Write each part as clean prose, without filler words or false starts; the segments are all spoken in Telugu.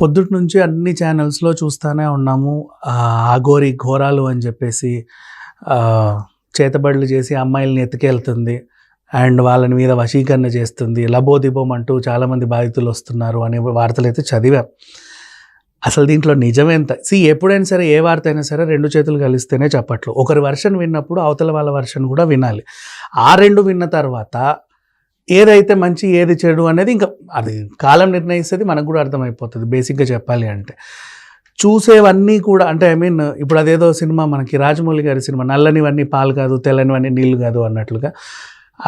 పొద్దుటి నుంచి అన్ని ఛానల్స్లో చూస్తూనే ఉన్నాము. అఘోరి ఘోరాలు అని చెప్పేసి చేతబడులు చేసి అమ్మాయిల్ని ఎత్తుకెళ్తుంది అండ్ వాళ్ళని మీద వశీకరణ చేస్తుంది, లబోదిబోం అంటూ చాలామంది బాధితులు వస్తున్నారు అనే వార్తలు అయితే చదివాం. అసలు దీంట్లో నిజమేంత? ఎప్పుడైనా సరే ఏ వార్త అయినా సరే రెండు చేతులు కలిస్తేనే చెప్పట్లు. ఒకరి వర్షన్ విన్నప్పుడు అవతల వాళ్ళ వర్షన్ కూడా వినాలి. ఆ రెండు విన్న తర్వాత ఏదైతే మంచి ఏది చెడు అనేది ఇంకా అది కాలం నిర్ణయిస్తుంది, మనకు కూడా అర్థమైపోతుంది. బేసిక్గా చెప్పాలి అంటే చూసేవన్నీ కూడా అంటే ఇప్పుడు అదేదో సినిమా మనకి రాజమౌళి గారి సినిమా నల్లనివన్నీ పాలు కాదు తెల్లనివన్నీ నీళ్ళు కాదు అన్నట్లుగా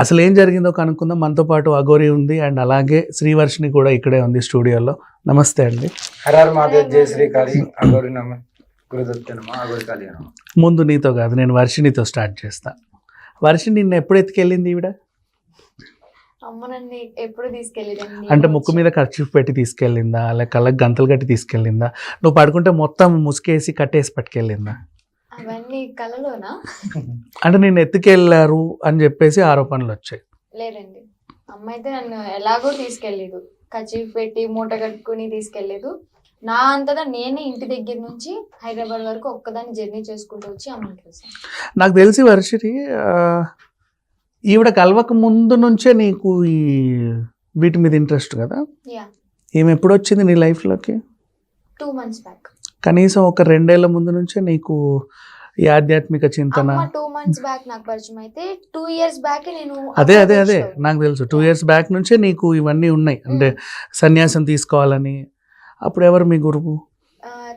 అసలు ఏం జరిగిందో కనుక్కుందాం. మనతో పాటు అఘోరి ఉంది అండ్ అలాగే శ్రీవర్షిని కూడా ఇక్కడే ఉంది స్టూడియోలో. నమస్తే అండి. హరహర మహాదేవ్, జై శ్రీకాళి, అఘోరి నమ, అఘోరి కాళి. ముందు నీతో కాదు, నేను వర్షినితో స్టార్ట్ చేస్తా. వర్షిని నిన్న ఎప్పుడు ఎత్తుకెళ్ళింది ఈవిడ? అంటే ముక్కు మీద ఖర్చు పెట్టి తీసుకెళ్ళిందా, లేక కళ్ళకి గంతలు కట్టి తీసుకెళ్ళిందా, నువ్వు పడుకుంటే మొత్తం ముసుకేసి కట్టేసి పట్టుకెళ్ళిందా? అంటే నేను ఎత్తుకెళ్ళారు అని చెప్పేసి ఆరోపణలు వచ్చాయి. లేదండి, అమ్మ అయితే నన్ను ఎలాగో తీసుకెళ్ళలేదు, కచీఫ్ పెట్టి మూట కట్టుకుని తీసుకెళ్ళలేదు. నా అంతటా నేనే ఇంటి దగ్గర నుంచి హైదరాబాద్ వరకు ఒక్కదాన్ని జర్నీ చేసుకుంటూ వచ్చి అమ్మకి కలిసాను. నాకు తెలిసి వర్షిని ఈవిడ కలవక ముందు నుంచే నీకు ఈ వీటి మీద ఇంట్రెస్ట్ కదా? ఈమె ఎప్పుడు వచ్చింది నీ లైఫ్లోకి? 2 months బ్యాక్. కనీసం ఒక 2 ఏళ్ల ముందు నుంచే నీకు ఈ ఆధ్యాత్మిక చింతన? 2 months బ్యాక్ నాకు పరిచయం అయితే 2 years బ్యాక్ నేను అదే నాకు తెలుసు. 2 years బ్యాక్ నుంచే నీకు ఇవన్నీ ఉన్నాయి, అంటే సన్యాసం తీసుకోవాలని. అప్పుడు ఎవరు మీ గురువు?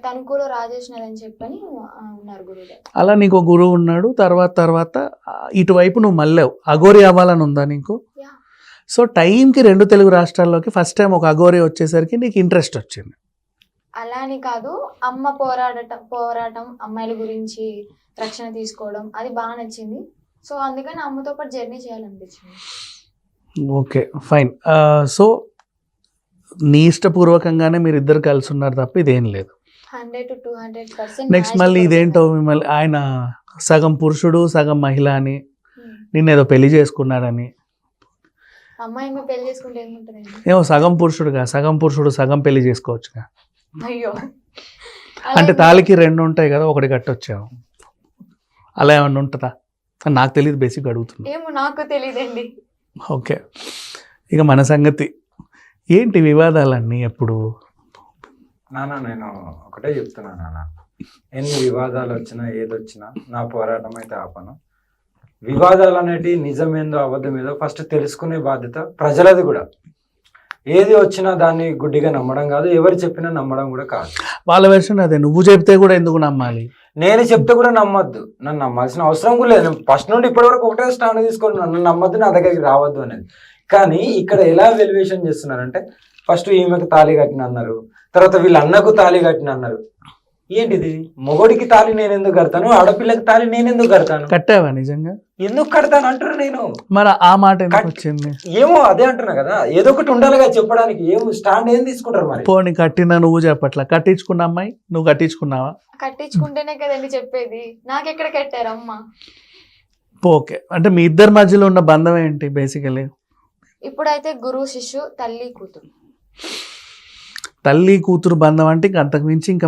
తణుకులో రాజేష్ అని చెప్పని ఉన్నారు గురువు. అలా నీకు ఒక గురువు ఉన్నాడు. తర్వాత ఇటువైపు నువ్వు మళ్ళావు. అఘోరి అవ్వాలని ఉందా నీకు? సో టైంకి 2 తెలుగు రాష్ట్రాల్లోకి ఫస్ట్ టైం ఒక అఘోరి వచ్చేసరికి నీకు ఇంట్రెస్ట్ వచ్చింది. అలా అని కాదు, అమ్మ పోరాటం అమ్మాయిల గురించి రక్షణ తీసుకోవడం అది బాగా నచ్చింది. సో అందుకని అమ్మతో పాటు జర్నీ చేయాలనిపించింది. Okay, fine. సో నీ ఇష్టపూర్వకంగానే మీరు ఇద్దరు కలిసి ఉన్నారు తప్ప ఇదేం లేదు. 100 to 200%. నెక్స్ట్ మళ్ళీ ఇదేంటో మిమ్మల్ని ఆయన సగం పురుషుడు సగం మహిళ అని నిన్నేదో పెళ్లి చేసుకున్నాడని. అమ్మాయి పెళ్లి చేసుకుంటే ఏముంటుంది? ఏమో సగం పురుషుడు సగం పెళ్లి చేసుకోవచ్చుగా. అయ్యో, అంటే తాళికి 2 ఉంటాయి కదా, ఒకటి కట్టొచ్చావు. అలా ఏమన్నా ఉంటుందా? నాకు తెలియదు, బేసిక్ అడుగుతున్నా. ఏమో నాకు తెలియదండి. ఓకే, ఇక మన సంగతి ఏంటి? వివాదాలన్నీ ఎప్పుడు? నాన్న నేను ఒకటే చెప్తున్నా నాన్న, ఎన్ని వివాదాలు వచ్చినా ఏదొచ్చినా నా పోరాటం అయితే ఆపను. వివాదాలు అనేటివి నిజమేందో అబద్ధమేదో ఫస్ట్ తెలుసుకునే బాధ్యత ప్రజలది కూడా. ఏది వచ్చినా దాన్ని గుడ్డిగా నమ్మడం కాదు, ఎవరు చెప్పినా నమ్మడం కూడా కాదు. వాళ్ళ వెర్షన్ అదే, నువ్వు చెప్తే కూడా ఎందుకు నమ్మాలి? నేను చెప్తే కూడా నమ్మద్దు, నన్ను నమ్మాల్సిన అవసరం కూడా లేదు. ఫస్ట్ నుండి ఇప్పటి వరకు ఒకటే స్టాండ్ తీసుకొని నన్ను నమ్మద్దు, నా దగ్గరికి రావద్దు అనేది. కానీ ఇక్కడ ఎలా వెలివేషన్ చేస్తున్నారంటే ఫస్ట్ ఈమెకు తాళి కట్టిన అన్నారు, తర్వాత వీళ్ళ అన్నకు తాళి కట్టిన అన్నారు. ఏంటిది? మొగోడికి తాళి నేను ఎందుకు కడతాను, ఆడపిల్లకి తాళి నేను ఎందుకు కడతాను? కట్టావా నిజంగా? ఎందుకు కడతాను అంటున్నా నేను. మరి ఆ మాట ఎందుకు వచ్చింది? ఏమో అదే అంటున్నా కదా, ఏదో ఒకటి ఉండాలిగా చెప్పడానికి. ఏం స్టాండ్ ఏం తీసుకుంటారు మరి? పోనీ కట్టినా నువ్వు చెప్పట్లా, కట్టించుకున్న అమ్మాయి నువ్వు కట్టించుకున్నావా? కట్టించుకుంటేనే కదండి చెప్పేది, నాకెక్కడ కట్టారు అమ్మ? ఓకే, అంటే మీ ఇద్దరి మధ్యలో ఉన్న బంధం ఏంటి బేసికలీ? ఇప్పుడైతే గురువు శిష్యు, తల్లి కూతురు. తల్లి కూతురు బంధం అంటే ఇంక అంతకు మించి ఇంకా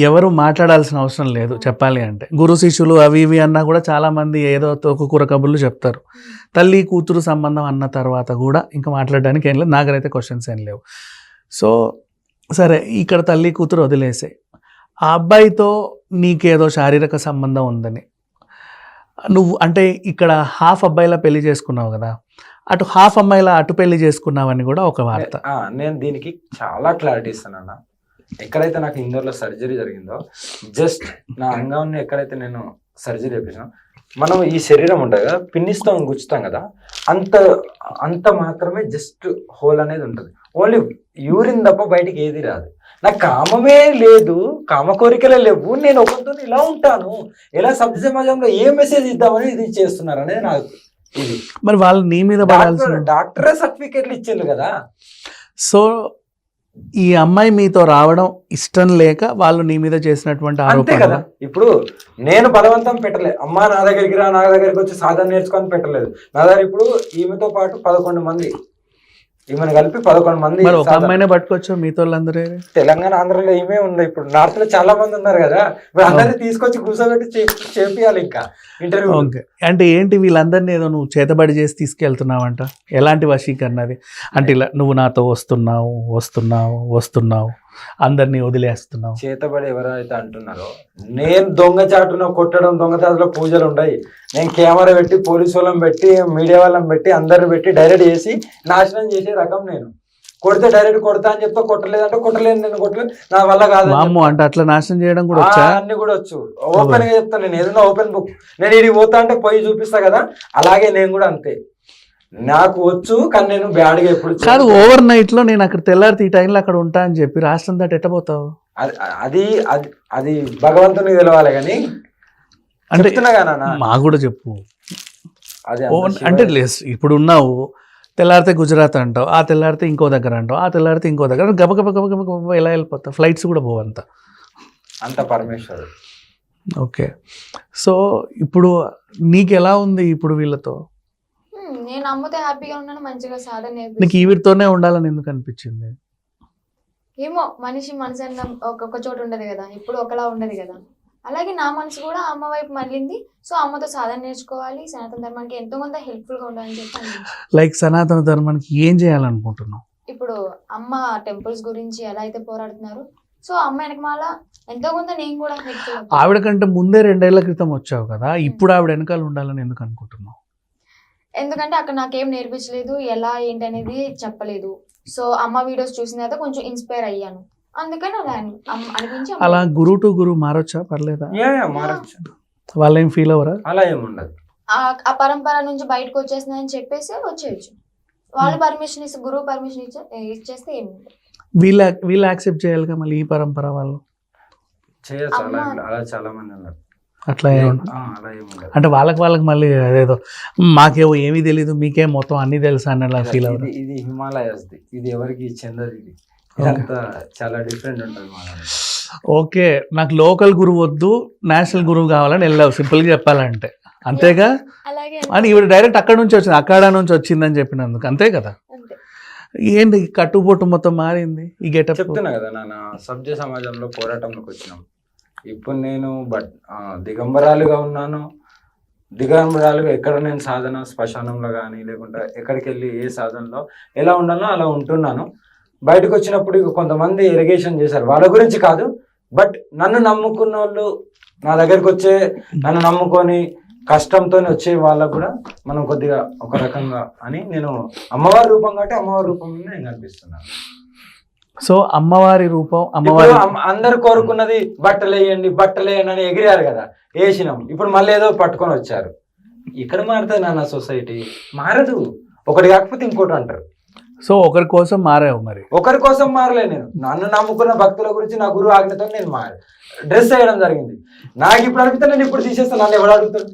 ఎవరు మాట్లాడాల్సిన అవసరం లేదు చెప్పాలి అంటే. గురు శిష్యులు అవి ఇవి అన్నా కూడా చాలా మంది ఏదో ఒక కూర కబుర్లు చెప్తారు. తల్లి కూతురు సంబంధం అన్న తర్వాత కూడా ఇంకా మాట్లాడడానికి ఏం లేదు, నాకైతే క్వశ్చన్స్ ఏం లేవు. సో సరే, ఇక్కడ తల్లి కూతురు వదిలేసే, ఆ అబ్బాయితో నీకేదో శారీరక సంబంధం ఉందని నువ్వు అంటే ఇక్కడ హాఫ్ అబ్బాయిలా పెళ్లి చేసుకున్నావు కదా, అటు హాఫ్ అమ్మాయిలా అటు పెళ్లి చేసుకున్నావని కూడా ఒక వార్త. నేను దీనికి చాలా క్లారిటీ ఇస్తానన్నా. ఎక్కడైతే నాకు ఇందోర్లో సర్జరీ జరిగిందో, జస్ట్ నా అంగాన్ని ఎక్కడైతే నేను సర్జరీ చేపించాను, మనం ఈ శరీరం ఉంటుంది కదా, పిన్నిస్తో గుచ్చుతాం కదా, అంత మాత్రమే జస్ట్ హోల్ అనేది ఉంటుంది. ఓన్లీ యూరిన్ తప్ప బయటికి ఏది రాదు. నాకు కామమే లేదు, కామ కోరికలే లేవు, నేను ఒకరితో ఇలా ఉంటాను, ఎలా సభ్య సమాజంలో ఏ మెసేజ్ ఇద్దామని ఇది చేస్తున్నారు అనేది నాకు ఇది. మరి వాళ్ళు నీ మీద డాక్టరే సర్టిఫికేట్లు ఇచ్చిండ్రు కదా. సో ఈ అమ్మాయి మీతో రావడం ఇష్టం లేక వాళ్ళు నీ మీద చేసినటువంటి ఆరోపణ కదా. ఇప్పుడు నేను బలవంతం పెట్టలేదు, అమ్మా నా దగ్గరికి రా, నా దగ్గరికి వచ్చి సాధన నేర్చుకొని పెట్టలేదు. నా దగ్గర ఇప్పుడు ఈమెతో పాటు 11 మంది ఈమెను కలిపి 11 మంది మరి ఒక సాధన. అమ్మాయినే పట్టుకోవచ్చు మిగతా వాళ్ళందరూ తెలంగాణ ఆంధ్రలో ఏమే ఉంది, ఇప్పుడు నార్త్ లో చాలా మంది ఉన్నారు కదా, మరి అందరినీ తీసుకొచ్చి కూర్చోబెట్టి చేపియాలి ఇంకా ఇంటర్వ్యూ. ఓకే, అంటే ఏంటి వీళ్ళందరినీ ఏదో నువ్వు చేతబడి చేసి తీసుకెళ్తున్నావంట? ఎలాంటి వశీకరణ అది? అంటే ఇలా నువ్వు నాతో వస్తున్నావు వస్తున్నావు వస్తున్నావు అందరినీ వదిలేస్తున్నావు. చేతబడి ఎవరైతే అంటున్నారో, నేను దొంగచాటున కొట్టడం, దొంగచాటులో పూజలు ఉన్నాయి, నేను కెమెరా పెట్టి పోలీసు వాళ్ళని పెట్టి మీడియా వాళ్ళని పెట్టి అందరిని పెట్టి డైరెక్ట్ చేసి నాశనం చేసే రకం నేను. కొడితే డైరెక్ట్ కొడతా అని చెప్తా, కొట్టలేదంటే కొట్టలేదు, నేను కొట్టలేదు, నా వల్ల కాదు. అమ్మో, అంటే అట్లా నాశనం చేయడం కూడా వచ్చా? అన్ని కూడా వచ్చు, ఓపెన్ గా చెప్తాను. నేను ఏదైనా ఓపెన్ బుక్, నేను ఇది పోతా అంటే పోయి చూపిస్తా కదా, అలాగే నేను కూడా అంతే, నాకు వచ్చు. కానీ నేను బ్యాడ్ గా ఎప్పుడు కాదు, ఓవర్ నైట్ లో నేను అక్కడ తెల్లారితే ఈ టైంలో అక్కడ ఉంటా అని చెప్పి రాష్ట్రం దాటి ఎట్టబోతావు? అది అది అది భగవంతునికి తెలవాలి. కానీ అంటే చెప్తున్నా మాకు కూడా చెప్పు. అది అంటే ఇప్పుడు ఉన్నావు, తెల్లారితే గుజరాత్ అంటావు, ఆ తెల్లారితే ఇంకో దగ్గర అంటావు, ఆ తెల్లారితే ఇంకో దగ్గర, గబ గబ గబ గబ గబ ఎలా వెళ్ళిపోతావు? ఫ్లైట్స్ కూడా పోవంత అంత పరమేశ్వరుడు. ఓకే, సో ఇప్పుడు నీకు ఎలా ఉంది ఇప్పుడు వీళ్ళతో? నేను నమ్మితే హ్యాపీగా ఉన్నాను, మంచిగా సాధన నీకు నేర్పిస్తాను. వీరితోనే ఉండాలని ఎందుకు అనిపించింది? ఏమో, మనిషి మనసు అన్న ఒక్కొక్క చోట ఉండదు కదా, ఇప్పుడు ఒకలా ఉండదు కదా. అలాగే నా మనసు కూడా అమ్మ వైపు మళ్ళింది. సో అమ్మతో సాధన నేర్చుకోవాలి, సనాతన ధర్మానికి ఎంతో కొంత హెల్ప్ఫుల్ గా ఉండాలని చెప్పి అనిపించింది. లైక్ సనాతన ధర్మానికి ఏం చేయాలనుకుంటున్నావు? ఇప్పుడు అమ్మ టెంపుల్స్ గురించి ఎలా అయితే పోరాడుతున్నారు, సో అమ్మ వెనకమాల ఎంతో కొంత నేను కూడా హెల్ప్ఫుల్. ఆవిడ కంటే ముందే 2 ఏళ్ల క్రితం వచ్చావు కదా, ఇప్పుడు ఆవిడ వెనకాల ఉండాలని ఎందుకు అనుకుంటున్నావు? ఎందుకంటే అక్కడ నాకేం నేర్పించలేదు, ఎలా ఏంటి అనేది చెప్పలేదు. సో అమ్మ వీడియోస్ చూసిన తర్వాత కొంచెం ఇన్స్పైర్ అయ్యాను, అందుకని అలా అనిపించి అలా గురు టు గురు మారొచ్చా? పర్లేదా? మారచ్చు, వాళ్ళు ఏం ఫీల్ అవ్వరా? అలా ఏముండదు. ఆ పరంపర నుంచి బయటకు వచ్చేసిందని చెప్పేసి వచ్చేయచ్చు. వాళ్ళు పర్మిషన్ ఇస్తే, గురువు పర్మిషన్ ఇచ్చేస్తే ఏమి వీళ్ళు యాక్సెప్ట్ చేయాలిగా మళ్ళీ ఈ పరంపర వాళ్ళు. చేయొచ్చు, అలా చాలా మంది ఉన్నారు. అట్లా ఏముండదు. అలా ఏముండదు. అంటే వాళ్ళకి మళ్ళీ అదేదో మాకేమో ఏమీ తెలీదు, మీకేం మొత్తం అన్ని తెలుసా అని ఫీల్ అవ్వదు. ఇది హిమాలయాస్ది, ఇది ఎవరికి చెందదు. ఇది ఇదంతా చాలా డిఫరెంట్ ఉంటుంది మా దాంట్లో. ఓకే, నాకు లోకల్ గురువు వద్దు, నేషనల్ గురువు కావాలని వెళ్ళావు, సింపుల్ గా చెప్పాలంటే, అంతేగా? అలాగే అని ఈవిడ డైరెక్ట్ అక్కడ నుంచి వచ్చింది, అక్కడ నుంచి వచ్చిందని చెప్పినందుకు, అంతే కదా? అంతే. ఏంటి కట్టుబొట్టు మొత్తం మారింది ఈ గెటప్? చెప్తున్నా కదా నాన్న, సభ్య సమాజంలో పోరాటంలోకి వచ్చినాం. ఇప్పుడు నేను దిగంబరాలుగా ఉన్నాను. దిగంబరాలుగా ఎక్కడ నేను సాధన శ్మశానంలో కానీ లేకుంటే ఎక్కడికి వెళ్ళి ఏ సాధనలో ఎలా ఉండాలో అలా ఉంటున్నాను. బయటకు వచ్చినప్పుడు ఇక కొంతమంది ఇరిగేషన్ చేశారు, వాళ్ళ గురించి కాదు, బట్ నన్ను నమ్ముకున్న వాళ్ళు, నా దగ్గరికి వచ్చే, నన్ను నమ్ముకొని కష్టంతో వచ్చే వాళ్ళకు కూడా మనం కొద్దిగా ఒక రకంగా అని నేను అమ్మవారి రూపం కాబట్టి అమ్మవారి రూపంలో నేను కనిపిస్తున్నాను. సో అమ్మవారి రూపం, అమ్మవారి అందరు కోరుకున్నది బట్టలు వేయండి అని ఎగిరారు కదా, వేసినాం. ఇప్పుడు మళ్ళీ ఏదో పట్టుకొని వచ్చారు. ఇక్కడ మారుతుంది నాన్న సొసైటీ, మారదు. ఒకటి కాకపోతే ఇంకోటి అంటారు. సో ఒకరి కోసం మారావు మరి? ఒకరి కోసం మారలే, నేను నన్ను నమ్ముకున్న భక్తుల గురించి నా గురువు ఆజ్ఞతో నేను డ్రెస్ వేయడం జరిగింది. నాకు ఇప్పుడు అడిగితే నేను ఇప్పుడు తీసేస్తాను, నన్ను ఎవడు అడుగుతాడు?